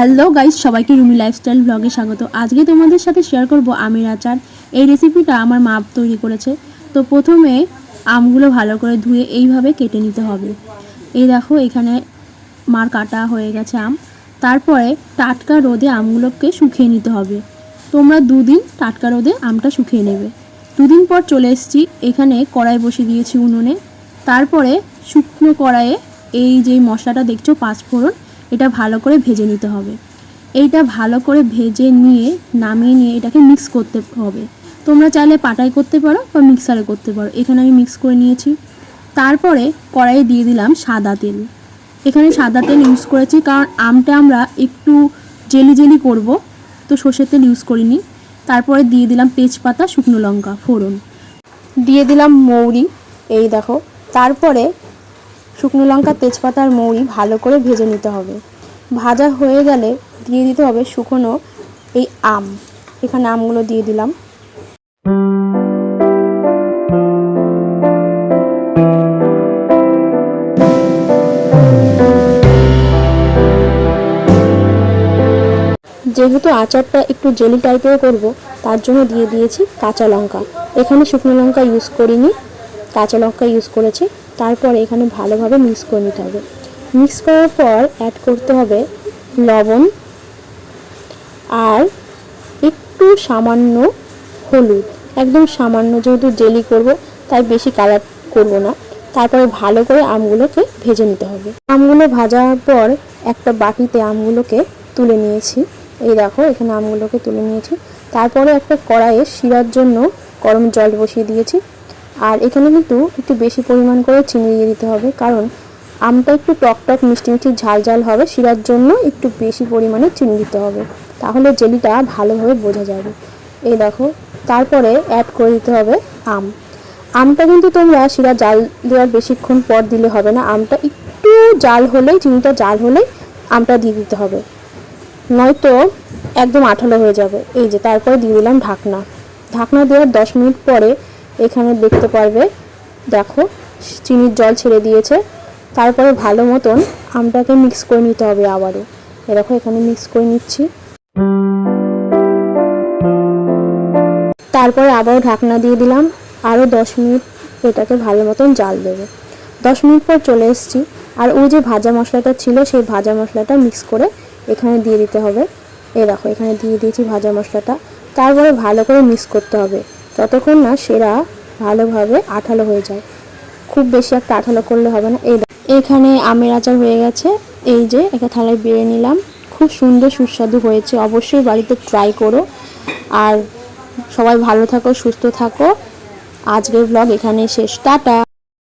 Hello guys, সবাইকে Rumi lifestyle ব্লগে স্বাগত। আজকে তোমাদের সাথে শেয়ার করব আমের আচার। এই রেসিপিটা আমার মা তৈরি করেছে। তো প্রথমে আমগুলো ভালো করে ধুয়ে এইভাবে কেটে নিতে হবে। এই দেখো, এখানে মার কাটা হয়ে গেছে আম। তারপরে টাটকা রোদে আমগুলোকে শুকিয়ে নিতে হবে। তোমরা 2 দিন টাটকা রোদে আমটা শুকিয়ে নেবে। 2 দিন পর চলে এসেছি, এখানে কড়াই বসিয়ে দিয়েছি উনুনে। তারপরে শুকনো কড়াইয়ে এই যে মশলাটা দেখছো পাঁচফোড়ন, এটা ভালো করে ভেজে নিতে হবে। এইটা ভালো করে ভেজে নিয়ে নামিয়ে নিয়ে এটাকে মিক্স করতে হবে। তোমরা চাইলে পাটায় করতে পারো বা মিক্সারে করতে পারো। এখানে আমি মিক্স করে নিয়েছি। তারপরে কড়াইয়ে দিয়ে দিলাম সাদা তেল। এখানে সাদা তেল ইউজ করেছি কারণ আমটা আমরা একটু জেলি জেলি করব, তো সর্ষের তেল ইউজ করিনি। তারপরে দিয়ে দিলাম তেজপাতা, শুকনো লঙ্কা ফোড়ন, দিয়ে দিলাম মৌরি। এই দেখো, তারপরে শুকনো লঙ্কা, তেজপাতা আর মৌরি ভালো করে ভেজে নিতে হবে। ভাজা হয়ে গেলে দিয়ে দিতে হবে শুকনো এই আম। এখানে আমগুলো দিয়ে দিলাম। যেহেতু আচারটা একটু জেলি টাইপের করব, তার জন্য দিয়ে দিয়েছি কাঁচা লঙ্কা। এখানে শুকনো লঙ্কা ইউজ করিনি, কাঁচা লঙ্কা ইউজ করেছি। তারপরে এখানে ভালোভাবে মিক্স করে নিতে হবে। মিক্স করার পর অ্যাড করতে হবে লবণ আর একটু সামান্য হলুদ, একদম সামান্য, যেহেতু জেলি করব তাই বেশি কালার করব না। তারপরে ভালো করে আমগুলোকে ভেজে নিতে হবে। আমগুলো ভাজার পর একটা বাটিতে আমগুলোকে তুলে নিয়েছি। এই দেখো, এখানে আমগুলোকে তুলে নিয়েছি। তারপরে একটা কড়াইয়ে শিরার জন্য গরম জল বসিয়ে দিয়েছি। আর এখানে কিন্তু একটু বেশি পরিমাণ করে চিনি দিয়ে দিতে হবে, কারণ আমটা একটু টক টক মিষ্টি মিষ্টি ঝাল ঝাল হবে। শিরার জন্য একটু বেশি পরিমাণে চিনি দিতে হবে, তাহলে জেলিটা ভালোভাবে বোঝা যাবে। এই দেখো, তারপরে অ্যাড করে দিতে হবে আম। আমটা কিন্তু তোমরা শিরা জাল দেওয়ার বেশিক্ষণ পর দিলে হবে না। আমটা একটু জাল হলেই, চিনিটা জাল হলেই আমটা দিয়ে দিতে হবে, নয়তো একদম আঠালো হয়ে যাবে। এই যে, তারপরে দিয়ে দিলাম ঢাকনা। ঢাকনা দেওয়ার 10 মিনিট পরে এখানে দেখতে পারবে, দেখো চিনির জল ছেড়ে দিয়েছে। তারপরে ভালো মতন আমটাকে মিক্স করে নিতে হবে আবারও। এরকম এখানে মিক্স করে নিচ্ছি। তারপরে আবারও ঢাকনা দিয়ে দিলাম। আরও 10 মিনিট এটাকে ভালো মতন জাল দেবে। 10 মিনিট পর চলে এসেছি। আর ওই যে ভাজা মশলাটা ছিল, সেই ভাজা মশলাটা মিক্স করে এখানে দিয়ে দিতে হবে। এই দেখো, এখানে দিয়ে দিয়েছি ভাজা মশলাটা। তারপরে ভালো করে মিক্স করতে হবে যতক্ষণ না সেরা ভালোভাবে আঠালো হয়ে যায়। খুব বেশি একটা আঠালো করলে হবে না। এখানে আমের আচার হয়ে গেছে। এই যে একটা থালায় বেড়ে নিলাম। খুব সুন্দর সুস্বাদু হয়েছে। অবশ্যই বাড়িতে ট্রাই করো। আর সবাই ভালো থাকো, সুস্থ থাকো। আজকের ব্লগ এখানেই শেষ। টাটা।